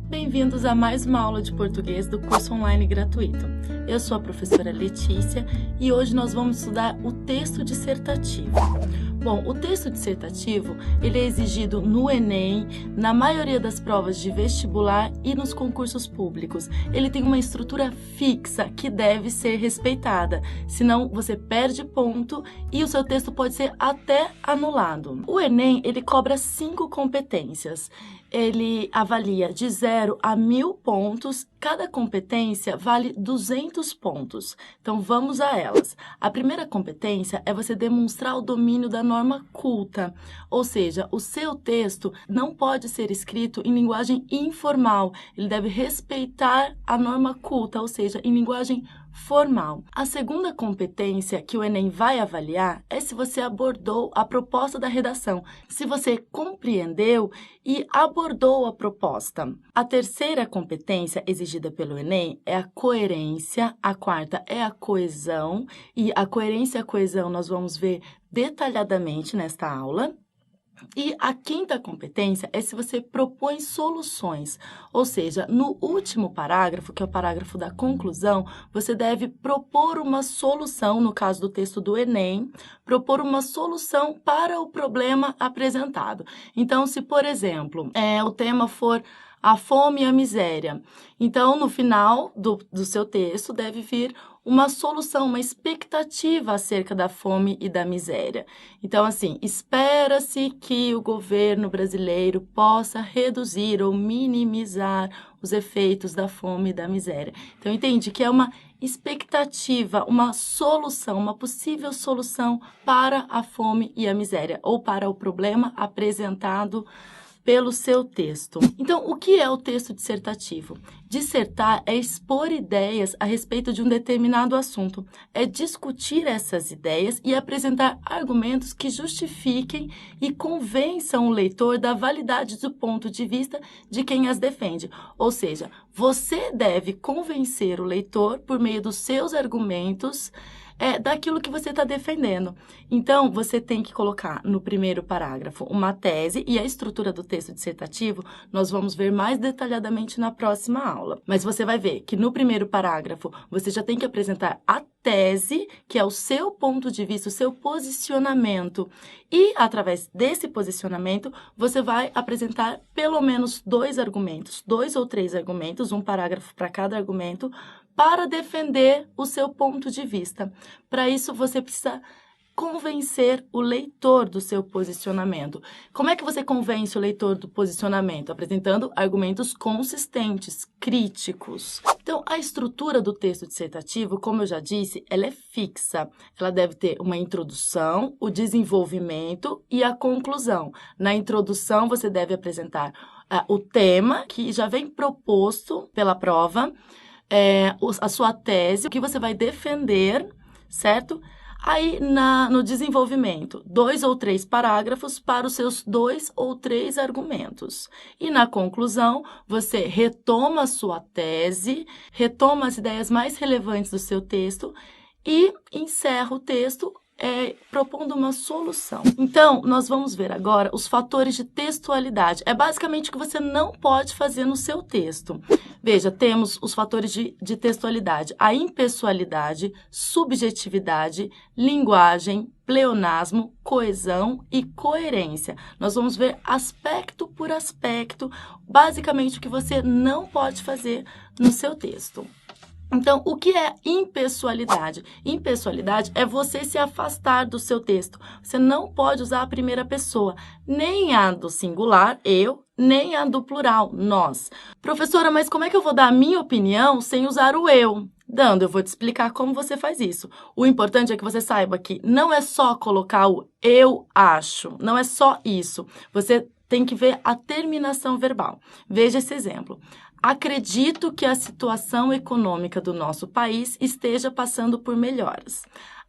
Bem-vindos a mais uma aula de português do curso online gratuito. Eu sou a professora Letícia e hoje nós vamos estudar o texto dissertativo. Bom, o texto dissertativo ele é exigido no Enem, na maioria das provas de vestibular e nos concursos públicos. Ele tem uma estrutura fixa que deve ser respeitada, senão você perde ponto e o seu texto pode ser até anulado. O Enem ele cobra 5 competências. Ele avalia de 0 a 1000 pontos, cada competência vale 200 pontos. Então vamos a elas. A primeira competência é você demonstrar o domínio da norma culta, ou seja, o seu texto não pode ser escrito em linguagem informal, ele deve respeitar a norma culta, ou seja, em linguagem formal. A segunda competência que o Enem vai avaliar é se você abordou a proposta da redação, se você compreendeu e abordou a proposta. A terceira competência exigida pelo Enem é a coerência, a quarta é a coesão, e a coerência e a coesão nós vamos ver detalhadamente nesta aula. E a quinta competência é se você propõe soluções, ou seja, no último parágrafo, que é o parágrafo da conclusão, você deve propor uma solução, no caso do texto do Enem, propor uma solução para o problema apresentado. Então, se, por exemplo, o tema for a fome e a miséria, então, no final do seu texto deve vir uma solução, uma expectativa acerca da fome e da miséria. Então, assim, espera-se que o governo brasileiro possa reduzir ou minimizar os efeitos da fome e da miséria. Então, entende que é uma expectativa, uma solução, uma possível solução para a fome e a miséria, ou para o problema apresentado pelo seu texto. Então, o que é o texto dissertativo? Dissertar é expor ideias a respeito de um determinado assunto, é discutir essas ideias e apresentar argumentos que justifiquem e convençam o leitor da validade do ponto de vista de quem as defende. Ou seja, você deve convencer o leitor por meio dos seus argumentos daquilo que você está defendendo. Então, você tem que colocar no primeiro parágrafo uma tese e a estrutura do texto dissertativo nós vamos ver mais detalhadamente na próxima aula. Mas você vai ver que no primeiro parágrafo você já tem que apresentar a tese, que é o seu ponto de vista, o seu posicionamento. E, através desse posicionamento, você vai apresentar pelo menos 2 argumentos, 2 ou 3 argumentos, um parágrafo para cada argumento, para defender o seu ponto de vista. Para isso, você precisa convencer o leitor do seu posicionamento. Como é que você convence o leitor do posicionamento? Apresentando argumentos consistentes, críticos. Então, a estrutura do texto dissertativo, como eu já disse, ela é fixa. Ela deve ter uma introdução, o desenvolvimento e a conclusão. Na introdução, você deve apresentar o tema, que já vem proposto pela prova, a sua tese, o que você vai defender, certo? Aí, no desenvolvimento, 2 ou 3 parágrafos para os seus 2 ou 3 argumentos. E na conclusão, você retoma a sua tese, retoma as ideias mais relevantes do seu texto e encerra o texto propondo uma solução. Então, nós vamos ver agora os fatores de textualidade. É basicamente o que você não pode fazer no seu texto. Veja, temos os fatores de textualidade, a impessoalidade, subjetividade, linguagem, pleonasmo, coesão e coerência. Nós vamos ver aspecto por aspecto, basicamente o que você não pode fazer no seu texto. Então, o que é impessoalidade? Impessoalidade é você se afastar do seu texto. Você não pode usar a primeira pessoa, nem a do singular, eu, nem a do plural, nós. Professora, mas como é que eu vou dar a minha opinião sem usar o eu? Eu vou te explicar como você faz isso. O importante é que você saiba que não é só colocar o eu acho, não é só isso. Você tem que ver a terminação verbal. Veja esse exemplo. Acredito que a situação econômica do nosso país esteja passando por melhoras.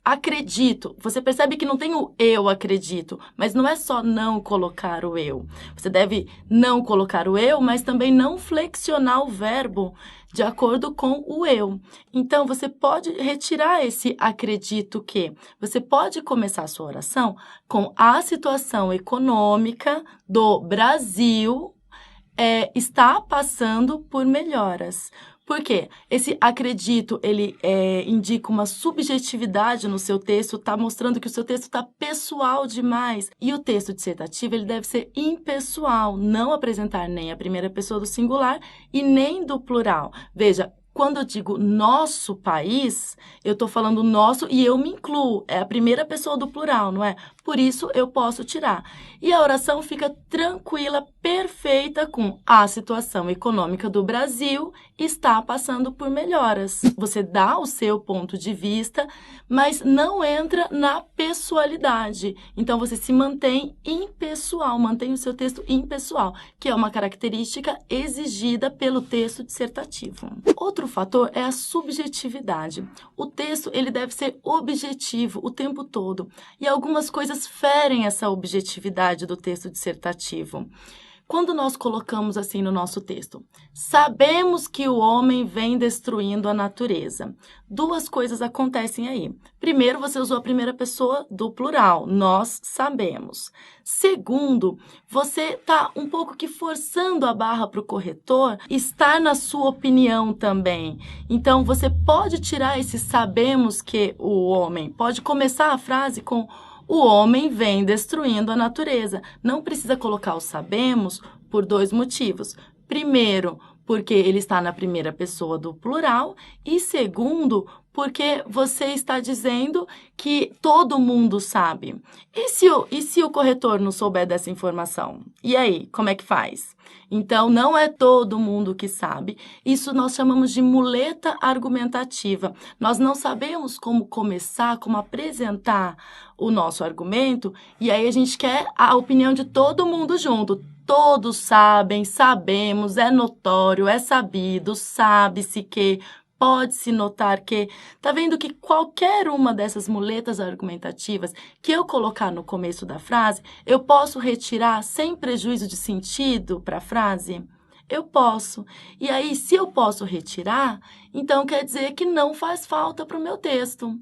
Acredito. Você percebe que não tem o eu acredito, mas não é só não colocar o eu. Você deve não colocar o eu, mas também não flexionar o verbo de acordo com o eu. Então, você pode retirar esse acredito que. Você pode começar a sua oração com a situação econômica do Brasil está passando por melhoras. Por quê? Esse acredito, ele indica uma subjetividade no seu texto, está mostrando que o seu texto está pessoal demais. E o texto dissertativo, ele deve ser impessoal, não apresentar nem a primeira pessoa do singular e nem do plural. Veja, quando eu digo nosso país, eu estou falando nosso e eu me incluo. É a primeira pessoa do plural, não é? Por isso, eu posso tirar. E a oração fica tranquila, perfeita com a situação econômica do Brasil está passando por melhoras. Você dá o seu ponto de vista, mas não entra na pessoalidade. Então, você se mantém impessoal, mantém o seu texto impessoal, que é uma característica exigida pelo texto dissertativo. Outro fator é a subjetividade. O texto, ele deve ser objetivo o tempo todo. E algumas coisas ferem essa objetividade do texto dissertativo. Quando nós colocamos assim no nosso texto, sabemos que o homem vem destruindo a natureza. Duas coisas acontecem aí. Primeiro, você usou a primeira pessoa do plural, nós sabemos. Segundo, você está um pouco que forçando a barra para o corretor estar na sua opinião também. Então, você pode tirar esse sabemos que o homem, pode começar a frase com o homem vem destruindo a natureza. Não precisa colocar o sabemos por dois motivos. Primeiro, porque ele está na primeira pessoa do plural. E segundo, porque você está dizendo que todo mundo sabe. E se o corretor não souber dessa informação? E aí, como é que faz? Então, não é todo mundo que sabe. Isso nós chamamos de muleta argumentativa. Nós não sabemos como começar, como apresentar o nosso argumento, e aí a gente quer a opinião de todo mundo junto. Todos sabem, sabemos, é notório, é sabido, sabe-se que, pode-se notar que. Tá vendo que qualquer uma dessas muletas argumentativas que eu colocar no começo da frase, eu posso retirar sem prejuízo de sentido para a frase? Eu posso. E aí, se eu posso retirar, então quer dizer que não faz falta para o meu texto.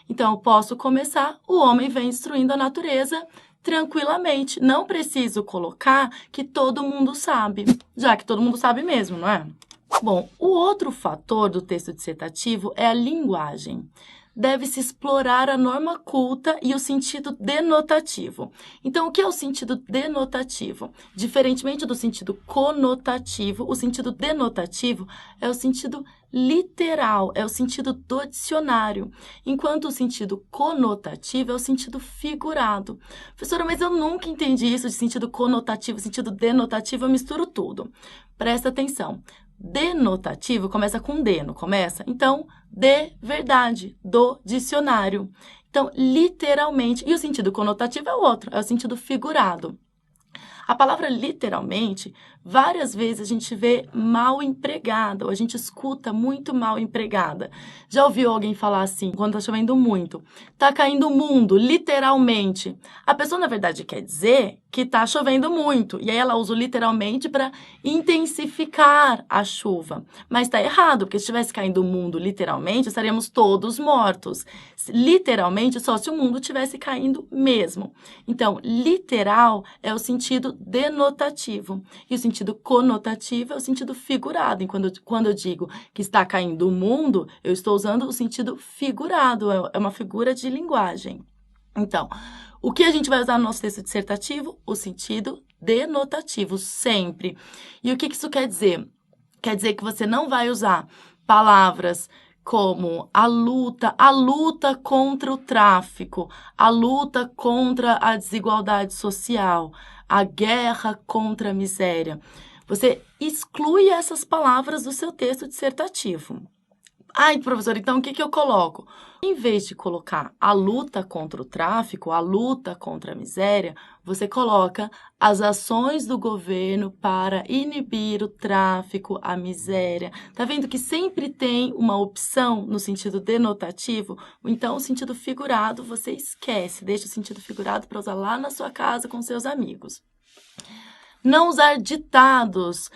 Então, eu posso começar, o homem vem destruindo a natureza tranquilamente. Não preciso colocar que todo mundo sabe, já que todo mundo sabe mesmo, não é? Bom, o outro fator do texto dissertativo é a linguagem. Deve-se explorar a norma culta e o sentido denotativo. Então, o que é o sentido denotativo? Diferentemente do sentido conotativo, o sentido denotativo é o sentido literal, é o sentido do dicionário, enquanto o sentido conotativo é o sentido figurado. Professora, mas eu nunca entendi isso de sentido conotativo, sentido denotativo, eu misturo tudo. Presta atenção. Denotativo começa com D, não começa? Então, de verdade, do dicionário. Então, literalmente, e o sentido conotativo é o outro, é o sentido figurado. A palavra literalmente, várias vezes a gente vê mal empregada, ou a gente escuta muito mal empregada. Já ouviu alguém falar assim, quando tá chovendo muito? Tá caindo o mundo, literalmente. A pessoa, na verdade, quer dizer que tá chovendo muito. E aí ela usa o literalmente para intensificar a chuva. Mas tá errado, porque se estivesse caindo o mundo literalmente, estaríamos todos mortos. Literalmente, só se o mundo estivesse caindo mesmo. Então, literal é o sentido denotativo. E o sentido conotativo é o sentido figurado. E quando eu digo que está caindo o mundo, eu estou usando o sentido figurado. É uma figura de linguagem. Então, o que a gente vai usar no nosso texto dissertativo? O sentido denotativo, sempre. E o que isso quer dizer? Quer dizer que você não vai usar palavras como a luta contra o tráfico, a luta contra a desigualdade social, a guerra contra a miséria. Você exclui essas palavras do seu texto dissertativo. Ai, professor, então o que eu coloco? Em vez de colocar a luta contra o tráfico, a luta contra a miséria, você coloca as ações do governo para inibir o tráfico, a miséria. Tá vendo que sempre tem uma opção no sentido denotativo? Então, o sentido figurado você esquece, deixa o sentido figurado para usar lá na sua casa com seus amigos. Não usar ditados,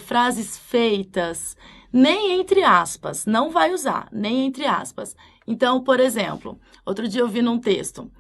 frases feitas, nem entre aspas, não vai usar, nem entre aspas. Então, por exemplo, outro dia eu vi num texto,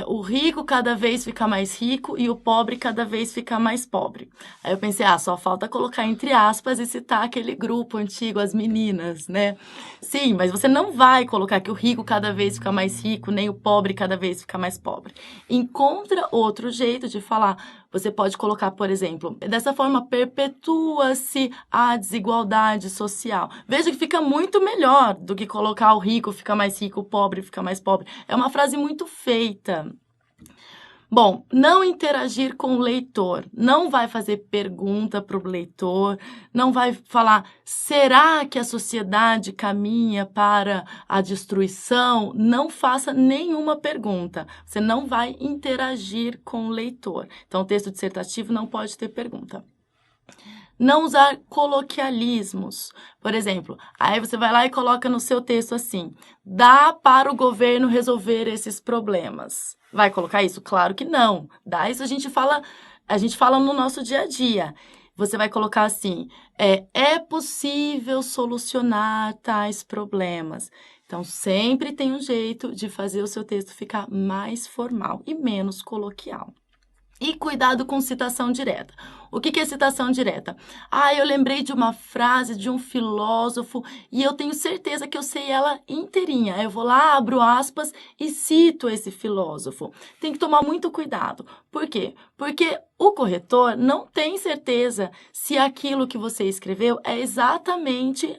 o rico cada vez fica mais rico e o pobre cada vez fica mais pobre. Aí eu pensei, só falta colocar entre aspas e citar aquele grupo antigo, as meninas, né? Sim, mas você não vai colocar que o rico cada vez fica mais rico, nem o pobre cada vez fica mais pobre. Encontra outro jeito de falar. Você pode colocar, por exemplo, dessa forma perpetua-se a desigualdade social. Veja que fica muito melhor do que colocar o rico fica mais rico, o pobre fica mais pobre. É uma frase muito feita. Bom, não interagir com o leitor, não vai fazer pergunta para o leitor, não vai falar, será que a sociedade caminha para a destruição? Não faça nenhuma pergunta, você não vai interagir com o leitor. Então, o texto dissertativo não pode ter pergunta. Não usar coloquialismos. Por exemplo, aí você vai lá e coloca no seu texto assim, dá para o governo resolver esses problemas. Vai colocar isso? Claro que não. Dá isso a gente fala no nosso dia a dia. Você vai colocar assim, é possível solucionar tais problemas. Então, sempre tem um jeito de fazer o seu texto ficar mais formal e menos coloquial. E cuidado com citação direta. O que é citação direta? Eu lembrei de uma frase de um filósofo e eu tenho certeza que eu sei ela inteirinha. Eu vou lá, abro aspas e cito esse filósofo. Tem que tomar muito cuidado. Por quê? Porque o corretor não tem certeza se aquilo que você escreveu é exatamente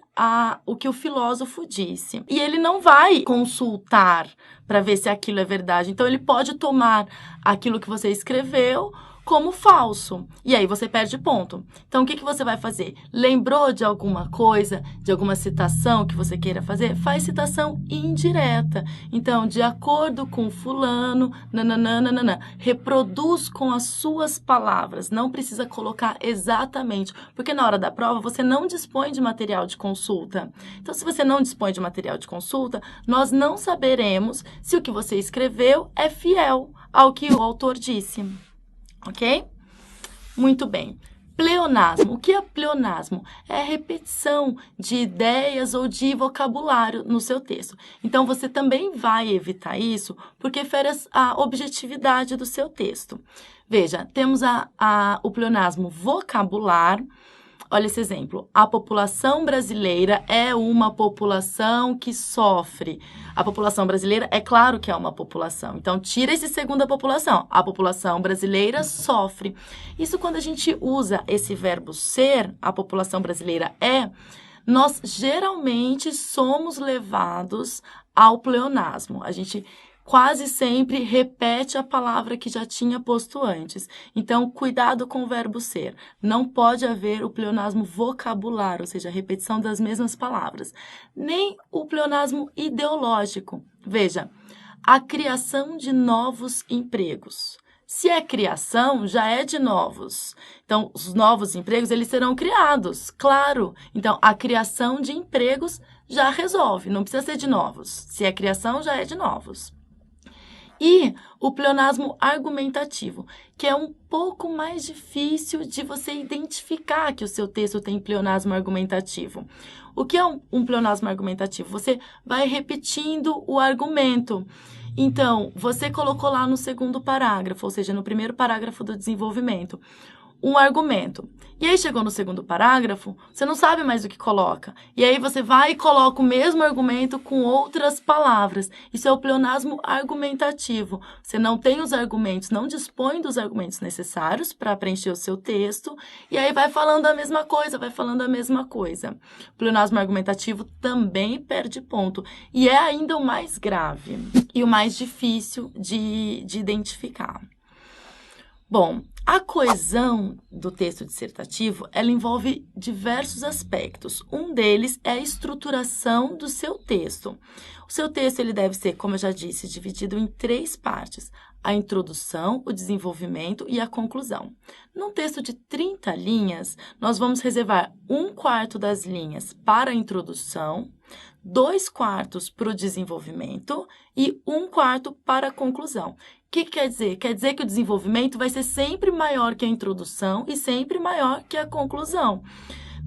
o que o filósofo disse. E ele não vai consultar para ver se aquilo é verdade. Então, ele pode tomar aquilo que você escreveu como falso. E aí você perde ponto. Então, o que você vai fazer? Lembrou de alguma coisa, de alguma citação que você queira fazer? Faz citação indireta. Então, de acordo com fulano, nananana, reproduz com as suas palavras. Não precisa colocar exatamente, porque na hora da prova você não dispõe de material de consulta. Então, se você não dispõe de material de consulta, nós não saberemos se o que você escreveu é fiel ao que o autor disse. Ok? Muito bem. Pleonasmo. O que é pleonasmo? É a repetição de ideias ou de vocabulário no seu texto. Então, você também vai evitar isso porque fere a objetividade do seu texto. Veja, temos o pleonasmo vocabular. Olha esse exemplo. A população brasileira é uma população que sofre. A população brasileira, é claro que é uma população. Então, tira esse segundo a população. A população brasileira sofre. Isso quando a gente usa esse verbo ser, a população brasileira nós geralmente somos levados ao pleonasmo. A gente quase sempre repete a palavra que já tinha posto antes. Então, cuidado com o verbo ser. Não pode haver o pleonasmo vocabular, ou seja, a repetição das mesmas palavras. Nem o pleonasmo ideológico. Veja, a criação de novos empregos. Se é criação, já é de novos. Então, os novos empregos, eles serão criados, claro. Então, a criação de empregos já resolve, não precisa ser de novos. Se é criação, já é de novos. E o pleonasmo argumentativo, que é um pouco mais difícil de você identificar que o seu texto tem pleonasmo argumentativo. O que é um pleonasmo argumentativo? Você vai repetindo o argumento. Então, você colocou lá no segundo parágrafo, ou seja, no primeiro parágrafo do desenvolvimento, um argumento. E aí chegou no segundo parágrafo, você não sabe mais o que coloca. E aí você vai e coloca o mesmo argumento com outras palavras. Isso é o pleonasmo argumentativo. Você não tem os argumentos, não dispõe dos argumentos necessários para preencher o seu texto, e aí vai falando a mesma coisa, vai falando a mesma coisa. O pleonasmo argumentativo também perde ponto. E é ainda o mais grave e o mais difícil de identificar. Bom, a coesão do texto dissertativo, ela envolve diversos aspectos. Um deles é a estruturação do seu texto. O seu texto ele deve ser, como eu já disse, dividido em 3 partes. A introdução, o desenvolvimento e a conclusão. Num texto de 30 linhas, nós vamos reservar 1/4 das linhas para a introdução, 2/4 para o desenvolvimento e 1/4 para a conclusão. O que quer dizer? Quer dizer que o desenvolvimento vai ser sempre maior que a introdução e sempre maior que a conclusão.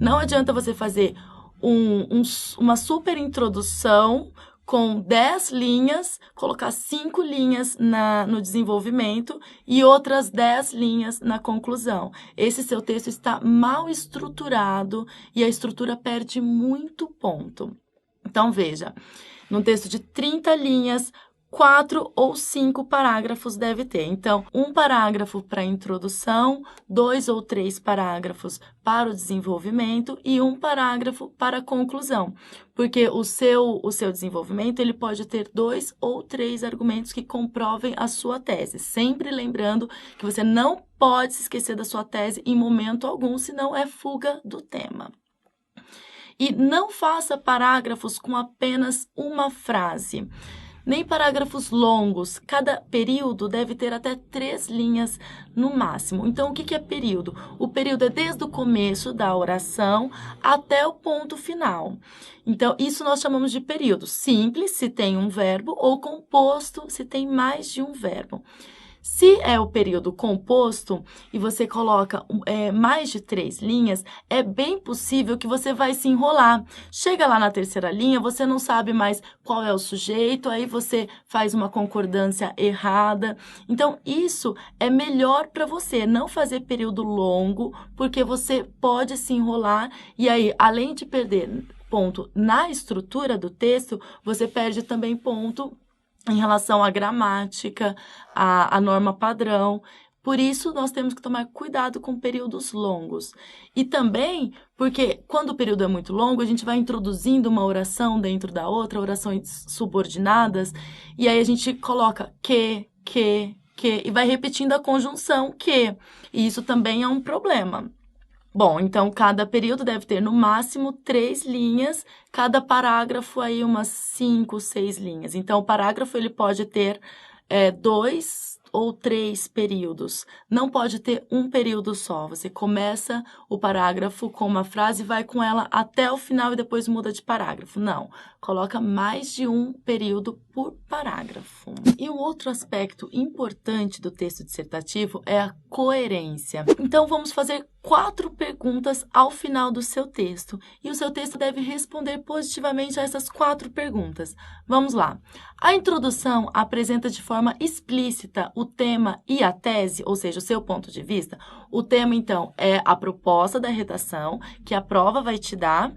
Não adianta você fazer uma super introdução com 10 linhas, colocar 5 linhas no desenvolvimento e outras 10 linhas na conclusão. Esse seu texto está mal estruturado e a estrutura perde muito ponto. Então, veja, num texto de 30 linhas, 4 ou 5 parágrafos deve ter. Então, um parágrafo para a introdução, 2 ou 3 parágrafos para o desenvolvimento e um parágrafo para a conclusão. Porque o seu desenvolvimento ele pode ter 2 ou 3 argumentos que comprovem a sua tese. Sempre lembrando que você não pode se esquecer da sua tese em momento algum, senão é fuga do tema. E não faça parágrafos com apenas uma frase. Nem parágrafos longos, cada período deve ter até 3 linhas no máximo. Então, o que é período? O período é desde o começo da oração até o ponto final. Então, isso nós chamamos de período. Simples, se tem um verbo, ou composto, se tem mais de um verbo. Se é o período composto e você coloca mais de 3 linhas, é bem possível que você vai se enrolar. Chega lá na terceira linha, você não sabe mais qual é o sujeito, aí você faz uma concordância errada. Então, isso é melhor para você, não fazer período longo, porque você pode se enrolar e aí, além de perder ponto na estrutura do texto, você perde também ponto em relação à gramática, à norma padrão. Por isso, nós temos que tomar cuidado com períodos longos. E também porque, quando o período é muito longo, a gente vai introduzindo uma oração dentro da outra, orações subordinadas, e aí a gente coloca que, e vai repetindo a conjunção que. E isso também é um problema. Bom, então, cada período deve ter, no máximo, 3 linhas, cada parágrafo aí umas 5, 6 linhas. Então, o parágrafo ele pode ter 2 ou 3 períodos. Não pode ter um período só. Você começa o parágrafo com uma frase e vai com ela até o final e depois muda de parágrafo. Não, coloca mais de um período por parágrafo. E um outro aspecto importante do texto dissertativo é a coerência. Então, vamos fazer 4 perguntas ao final do seu texto. E o seu texto deve responder positivamente a essas 4 perguntas. Vamos lá. A introdução apresenta de forma explícita o tema e a tese, ou seja, o seu ponto de vista. O tema, então, é a proposta da redação, que a prova vai te dar.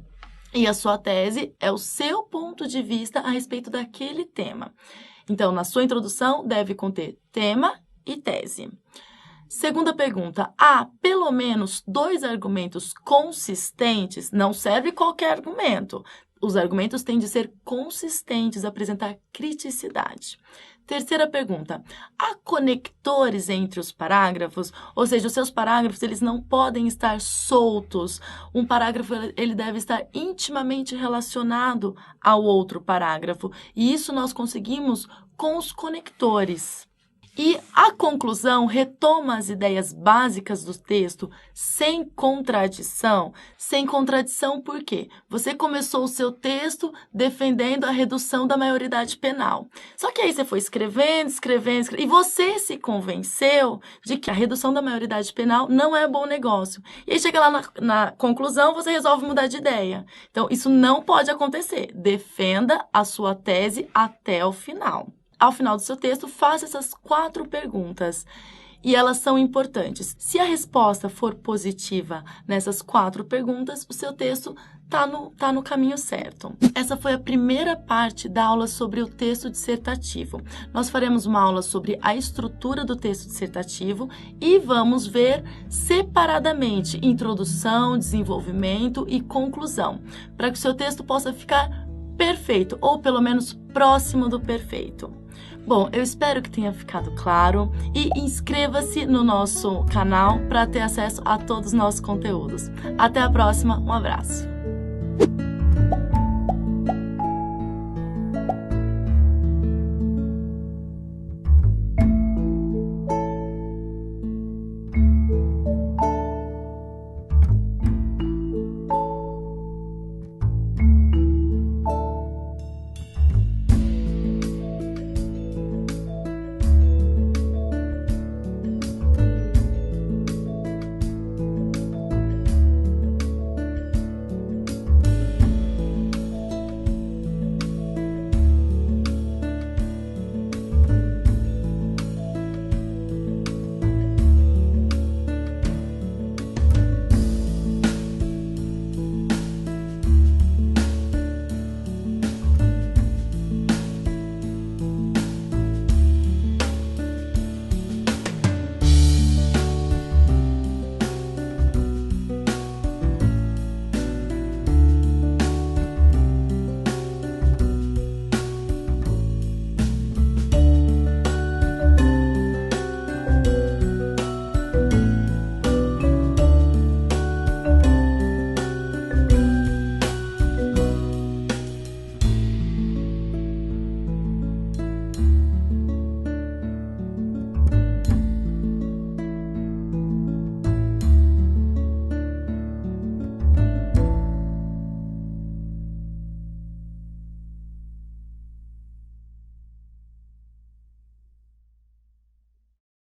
E a sua tese é o seu ponto de vista a respeito daquele tema. Então, na sua introdução, deve conter tema e tese. Segunda pergunta, há pelo menos 2 argumentos consistentes? Não serve qualquer argumento. Os argumentos têm de ser consistentes, apresentar criticidade. Terceira pergunta, há conectores entre os parágrafos? Ou seja, os seus parágrafos eles não podem estar soltos. Um parágrafo ele deve estar intimamente relacionado ao outro parágrafo. E isso nós conseguimos com os conectores. E a conclusão retoma as ideias básicas do texto sem contradição. Sem contradição por quê? Você começou o seu texto defendendo a redução da maioridade penal. Só que aí você foi escrevendo, e você se convenceu de que a redução da maioridade penal não é bom negócio. E aí chega lá na conclusão, você resolve mudar de ideia. Então, isso não pode acontecer. Defenda a sua tese até o final. Ao final do seu texto, faça essas 4 perguntas e elas são importantes. Se a resposta for positiva nessas 4 perguntas, o seu texto tá no caminho certo. Essa foi a primeira parte da aula sobre o texto dissertativo. Nós faremos uma aula sobre a estrutura do texto dissertativo e vamos ver separadamente introdução, desenvolvimento e conclusão, para que o seu texto possa ficar perfeito, ou pelo menos próximo do perfeito. Bom, eu espero que tenha ficado claro e inscreva-se no nosso canal para ter acesso a todos os nossos conteúdos. Até a próxima, um abraço!